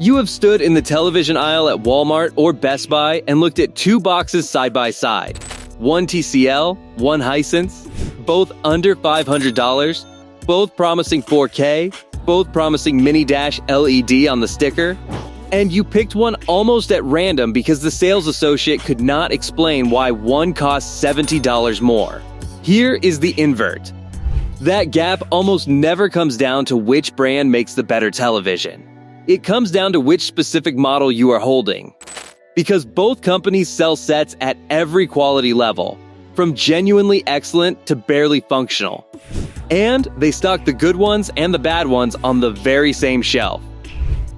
You have stood in the television aisle at Walmart or Best Buy and looked at two boxes side by side. One TCL, one Hisense, both under $500, both promising 4K, both promising mini dash LED on the sticker, and you picked one almost at random because the sales associate could not explain why one costs $70 more. Here is the invert. That gap almost never comes down to which brand makes the better television. It comes down to which specific model you are holding. Because both companies sell sets at every quality level, from genuinely excellent to barely functional. And they stock the good ones and the bad ones on the very same shelf.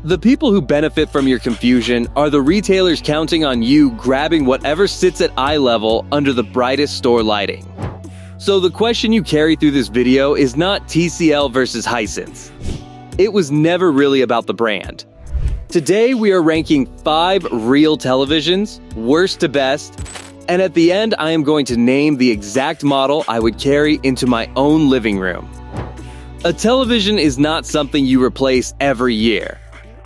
The people who benefit from your confusion are the retailers counting on you grabbing whatever sits at eye level under the brightest store lighting. So the question you carry through this video is not TCL versus Hisense. It was never really about the brand. Today we are ranking 5 real televisions, worst to best, and at the end I am going to name the exact model I would carry into my own living room. A television is not something you replace every year.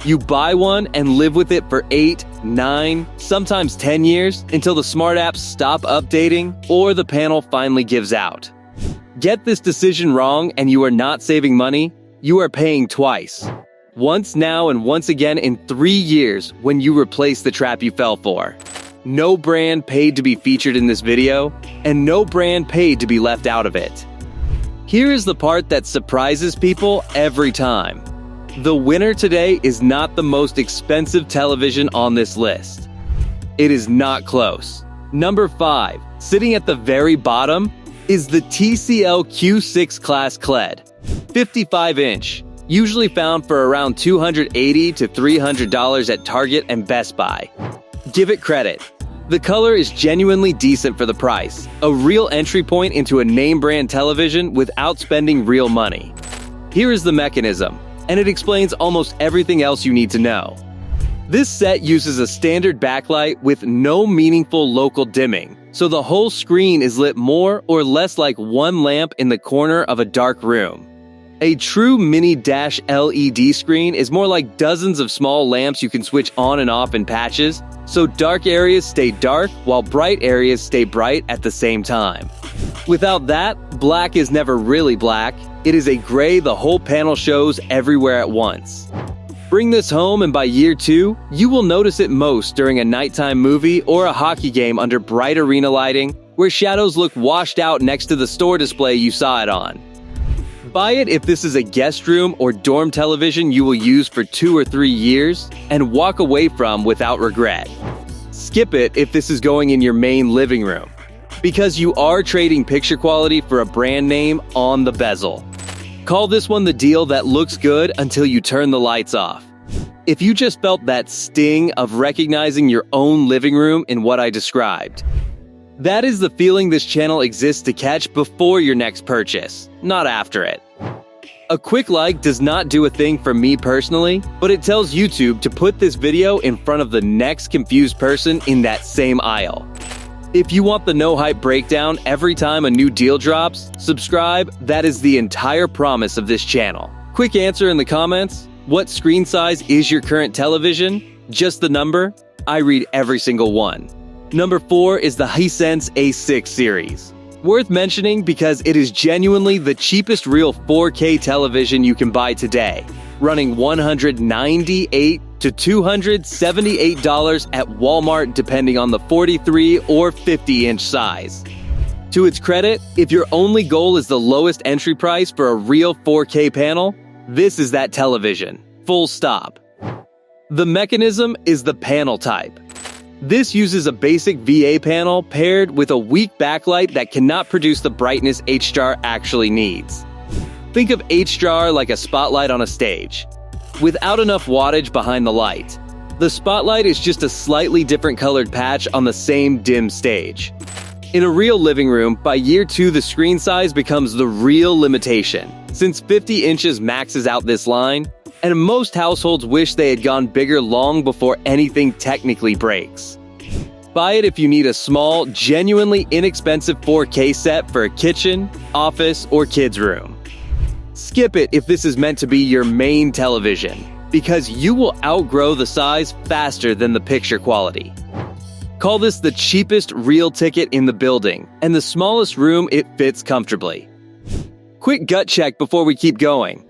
You buy one and live with it for 8, 9, sometimes 10 years until the smart apps stop updating or the panel finally gives out. Get this decision wrong and you are not saving money, you are paying twice. Once now and once again in 3 years when you replace the trap you fell for. No brand paid to be featured in this video, and no brand paid to be left out of it. Here is the part that surprises people every time. The winner today is not the most expensive television on this list. It is not close. Number 5, sitting at the very bottom, is the TCL Q6 Class QLED. 55-inch, usually found for around $280 to $300 at Target and Best Buy. Give it credit. The color is genuinely decent for the price, a real entry point into a name brand television without spending real money. Here is the mechanism, and it explains almost everything else you need to know. This set uses a standard backlight with no meaningful local dimming, so the whole screen is lit more or less like one lamp in the corner of a dark room. A true mini dash LED screen is more like dozens of small lamps you can switch on and off in patches, so dark areas stay dark while bright areas stay bright at the same time. Without that, black is never really black. It is a gray the whole panel shows everywhere at once. Bring this home and by year 2, you will notice it most during a nighttime movie or a hockey game under bright arena lighting where shadows look washed out next to the store display you saw it on. Buy it if this is a guest room or dorm television you will use for 2 or 3 years and walk away from without regret. Skip it if this is going in your main living room, because you are trading picture quality for a brand name on the bezel. Call this one the deal that looks good until you turn the lights off. If you just felt that sting of recognizing your own living room in what I described. That is the feeling this channel exists to catch before your next purchase, not after it. A quick like does not do a thing for me personally, but it tells YouTube to put this video in front of the next confused person in that same aisle. If you want the no hype breakdown every time a new deal drops, subscribe. That is the entire promise of this channel. Quick answer in the comments. What screen size is your current television? Just the number? I read every single one. Number 4 is the Hisense A6 series. Worth mentioning because it is genuinely the cheapest real 4K television you can buy today, running $198 to $278 at Walmart depending on the 43 or 50-inch size. To its credit, if your only goal is the lowest entry price for a real 4K panel, this is that television. Full stop. The mechanism is the panel type. This uses a basic VA panel paired with a weak backlight that cannot produce the brightness HDR actually needs. Think of HDR like a spotlight on a stage, without enough wattage behind the light. The spotlight is just a slightly different colored patch on the same dim stage. In a real living room, by year 2 the screen size becomes the real limitation, since 50 inches maxes out this line, and most households wish they had gone bigger long before anything technically breaks. Buy it if you need a small, genuinely inexpensive 4K set for a kitchen, office, or kids' room. Skip it if this is meant to be your main television, because you will outgrow the size faster than the picture quality. Call this the cheapest real ticket in the building, and the smallest room it fits comfortably. Quick gut check before we keep going.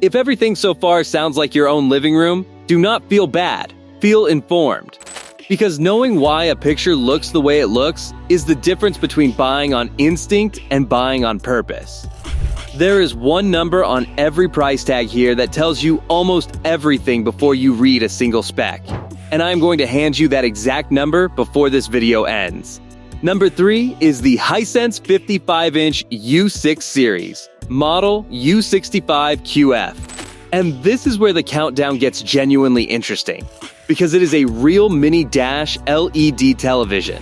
If everything so far sounds like your own living room, do not feel bad, feel informed. Because knowing why a picture looks the way it looks is the difference between buying on instinct and buying on purpose. There is one number on every price tag here that tells you almost everything before you read a single spec. And I'm going to hand you that exact number before this video ends. Number 3 is the Hisense 55-inch U6 Series, model U65QF. And this is where the countdown gets genuinely interesting, because it is a real mini dash LED television,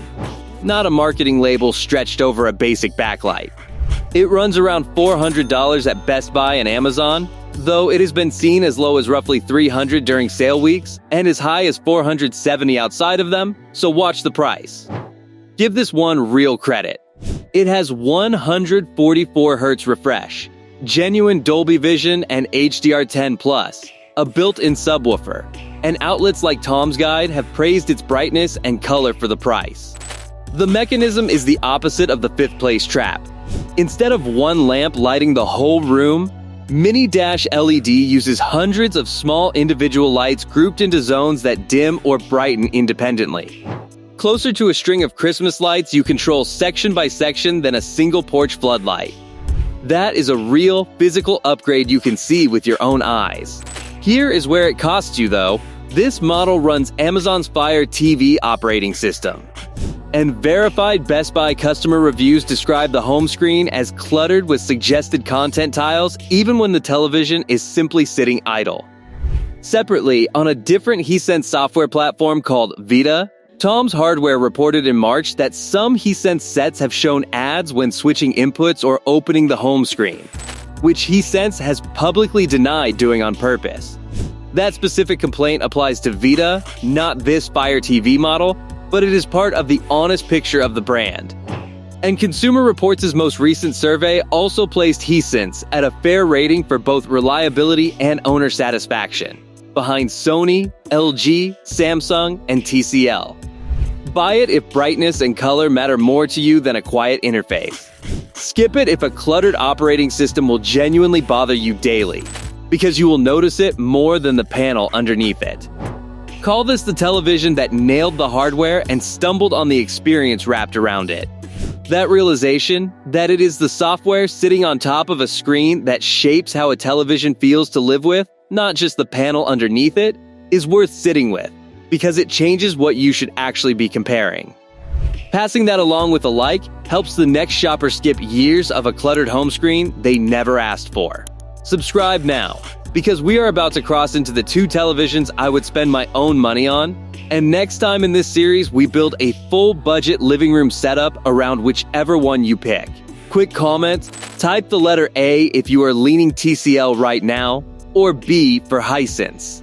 not a marketing label stretched over a basic backlight. It runs around $400 at Best Buy and Amazon, though it has been seen as low as roughly $300 during sale weeks and as high as $470 outside of them, so watch the price. Give this one real credit. It has 144 Hz refresh, genuine Dolby Vision and HDR10+, a built-in subwoofer, and outlets like Tom's Guide have praised its brightness and color for the price. The mechanism is the opposite of the fifth place trap. Instead of one lamp lighting the whole room, Mini Dash LED uses hundreds of small individual lights grouped into zones that dim or brighten independently. Closer to a string of Christmas lights you control section by section than a single porch floodlight. That is a real physical upgrade you can see with your own eyes. Here is where it costs you though. This model runs Amazon's Fire TV operating system. And verified Best Buy customer reviews describe the home screen as cluttered with suggested content tiles even when the television is simply sitting idle. Separately, on a different Hisense software platform called Vita, Tom's Hardware reported in March that some Hisense sets have shown ads when switching inputs or opening the home screen, which Hisense has publicly denied doing on purpose. That specific complaint applies to Vita, not this Fire TV model, but it is part of the honest picture of the brand. And Consumer Reports' most recent survey also placed Hisense at a fair rating for both reliability and owner satisfaction, behind Sony, LG, Samsung, and TCL. Buy it if brightness and color matter more to you than a quiet interface. Skip it if a cluttered operating system will genuinely bother you daily, because you will notice it more than the panel underneath it. Call this the television that nailed the hardware and stumbled on the experience wrapped around it. That realization, that it is the software sitting on top of a screen that shapes how a television feels to live with, not just the panel underneath it, is worth sitting with, because it changes what you should actually be comparing. Passing that along with a like helps the next shopper skip years of a cluttered home screen they never asked for. Subscribe now, because we are about to cross into the 2 televisions I would spend my own money on, and next time in this series we build a full budget living room setup around whichever one you pick. Quick comment, type the letter A if you are leaning TCL right now, or B for Hisense.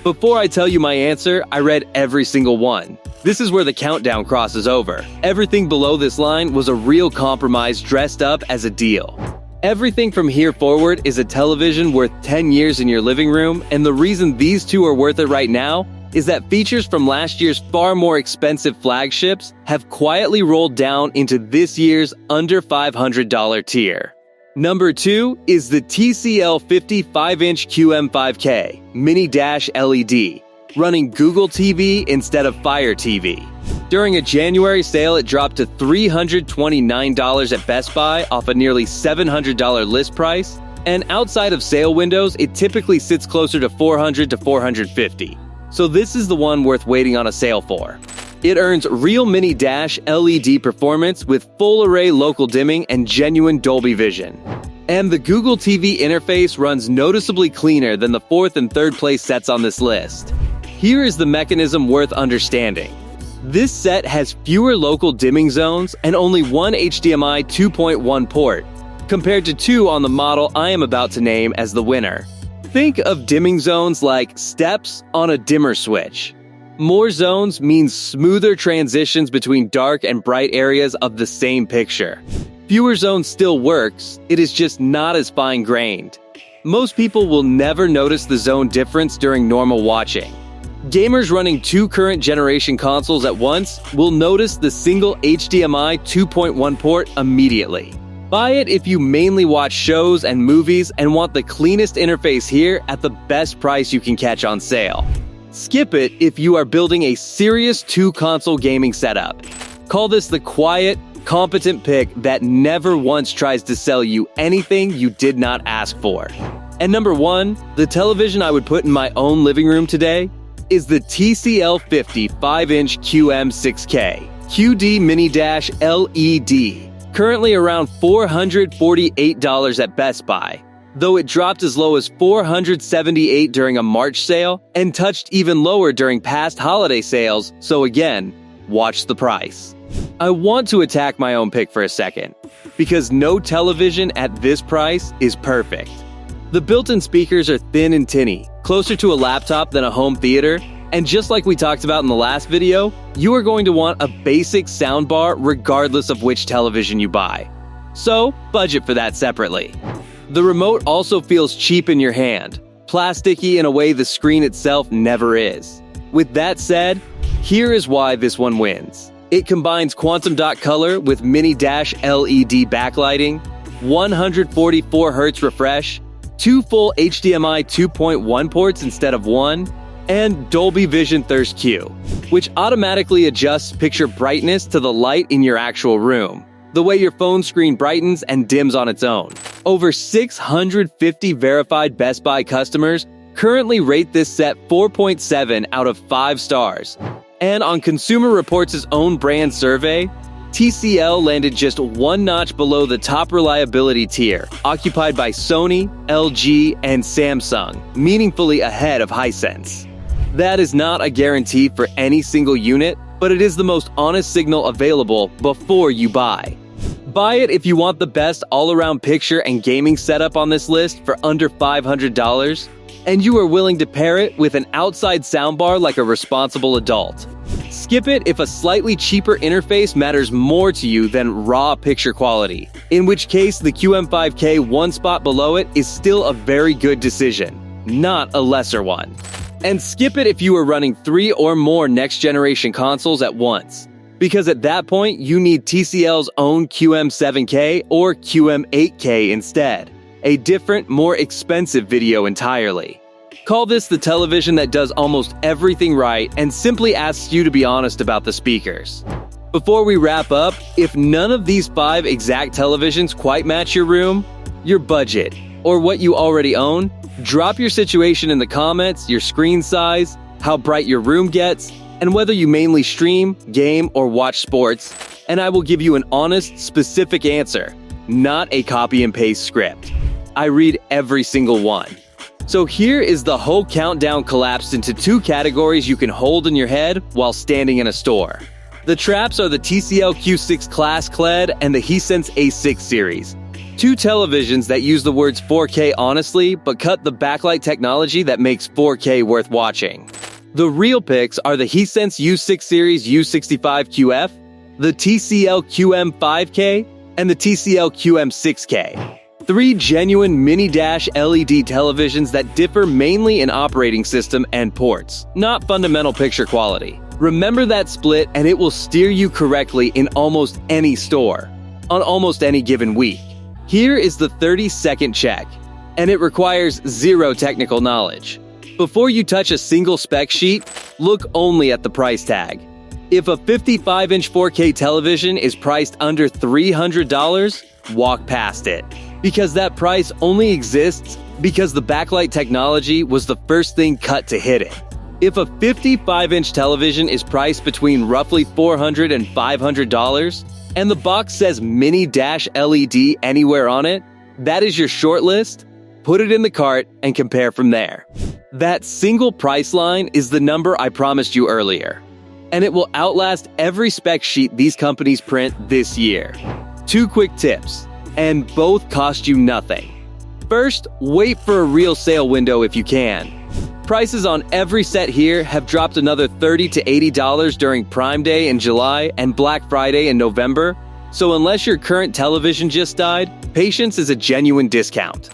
Before I tell you my answer, I read every single one. This is where the countdown crosses over. Everything below this line was a real compromise dressed up as a deal. Everything from here forward is a television worth 10 years in your living room, and the reason these 2 are worth it right now is that features from last year's far more expensive flagships have quietly rolled down into this year's under $500 tier. Number 2 is the TCL 55-inch QM5K Mini Dash LED, running Google TV instead of Fire TV. During a January sale, it dropped to $329 at Best Buy off a nearly $700 list price, and outside of sale windows, it typically sits closer to $400 to $450. So this is the one worth waiting on a sale for. It earns real mini dash LED performance with full array local dimming and genuine Dolby Vision. And the Google TV interface runs noticeably cleaner than the 4th and 3rd place sets on this list. Here is the mechanism worth understanding. This set has fewer local dimming zones and only one HDMI 2.1 port, compared to 2 on the model I am about to name as the winner. Think of dimming zones like steps on a dimmer switch. More zones means smoother transitions between dark and bright areas of the same picture. Fewer zones still works, it is just not as fine-grained. Most people will never notice the zone difference during normal watching. Gamers running two current generation consoles at once will notice the single HDMI 2.1 port immediately. Buy it if you mainly watch shows and movies and want the cleanest interface here at the best price you can catch on sale. Skip it if you are building a serious two-console gaming setup. Call this the quiet, competent pick that never once tries to sell you anything you did not ask for. And number 1, the television I would put in my own living room today is the TCL 5-inch QM6K QD Mini-LED. Currently around $448 at Best Buy, though it dropped as low as $478 during a March sale and touched even lower during past holiday sales, so again, watch the price. I want to attack my own pick for a second, because no television at this price is perfect. The built-in speakers are thin and tinny, closer to a laptop than a home theater, and just like we talked about in the last video, you are going to want a basic soundbar regardless of which television you buy. So, budget for that separately. The remote also feels cheap in your hand, plasticky in a way the screen itself never is. With that said, here is why this one wins. It combines quantum dot color with mini-LED backlighting, 144 Hz refresh, 2 full HDMI 2.1 ports instead of 1, and Dolby Vision Thirst Q, which automatically adjusts picture brightness to the light in your actual room, the way your phone screen brightens and dims on its own. Over 650 verified Best Buy customers currently rate this set 4.7 out of 5 stars. And on Consumer Reports' own brand survey, TCL landed just one notch below the top reliability tier, occupied by Sony, LG, and Samsung, meaningfully ahead of Hisense. That is not a guarantee for any single unit, but it is the most honest signal available before you buy. Buy it if you want the best all-around picture and gaming setup on this list for under $500, and you are willing to pair it with an outside soundbar like a responsible adult. Skip it if a slightly cheaper interface matters more to you than raw picture quality, in which case the QM5K one spot below it is still a very good decision, not a lesser one. And skip it if you are running 3 or more next-generation consoles at once, because at that point you need TCL's own QM7K or QM8K instead, a different, more expensive video entirely. Call this the television that does almost everything right and simply asks you to be honest about the speakers. Before we wrap up, if none of these 5 exact televisions quite match your room, your budget, or what you already own, drop your situation in the comments, your screen size, how bright your room gets, and whether you mainly stream, game, or watch sports, and I will give you an honest, specific answer, not a copy and paste script. I read every single one. So here is the whole countdown collapsed into 2 categories you can hold in your head while standing in a store. The traps are the TCL Q6 Class QLED and the Hisense A6 series. 2 televisions that use the words 4K honestly, but cut the backlight technology that makes 4K worth watching. The real picks are the Hisense U6 Series U65QF, the TCL QM5K, and the TCL QM6K. 3 genuine mini-LED televisions that differ mainly in operating system and ports, not fundamental picture quality. Remember that split and it will steer you correctly in almost any store, on almost any given week. Here is the 30-second check, and it requires 0 technical knowledge. Before you touch a single spec sheet, look only at the price tag. If a 55-inch 4K television is priced under $300, walk past it, because that price only exists because the backlight technology was the first thing cut to hit it. If a 55-inch television is priced between roughly $400 and $500, and the box says mini-LED anywhere on it, that is your shortlist. Put it in the cart and compare from there. That single price line is the number I promised you earlier, and it will outlast every spec sheet these companies print this year. 2 quick tips, and both cost you nothing. First, wait for a real sale window if you can. Prices on every set here have dropped another $30 to $80 during Prime Day in July and Black Friday in November, so unless your current television just died, patience is a genuine discount.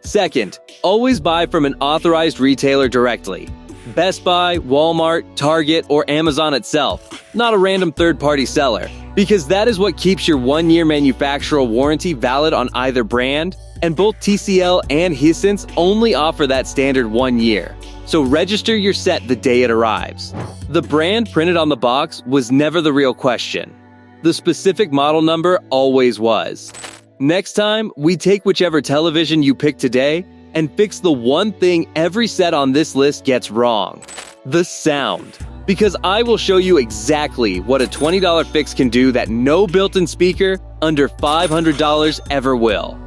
Second, always buy from an authorized retailer directly. Best Buy, Walmart, Target, or Amazon itself, not a random third-party seller, because that is what keeps your 1-year manufacturer warranty valid on either brand, and both TCL and Hisense only offer that standard 1 year. So register your set the day it arrives. The brand printed on the box was never the real question. The specific model number always was. Next time, we take whichever television you pick today and fix the one thing every set on this list gets wrong: the sound. Because I will show you exactly what a $20 fix can do that no built-in speaker under $500 ever will.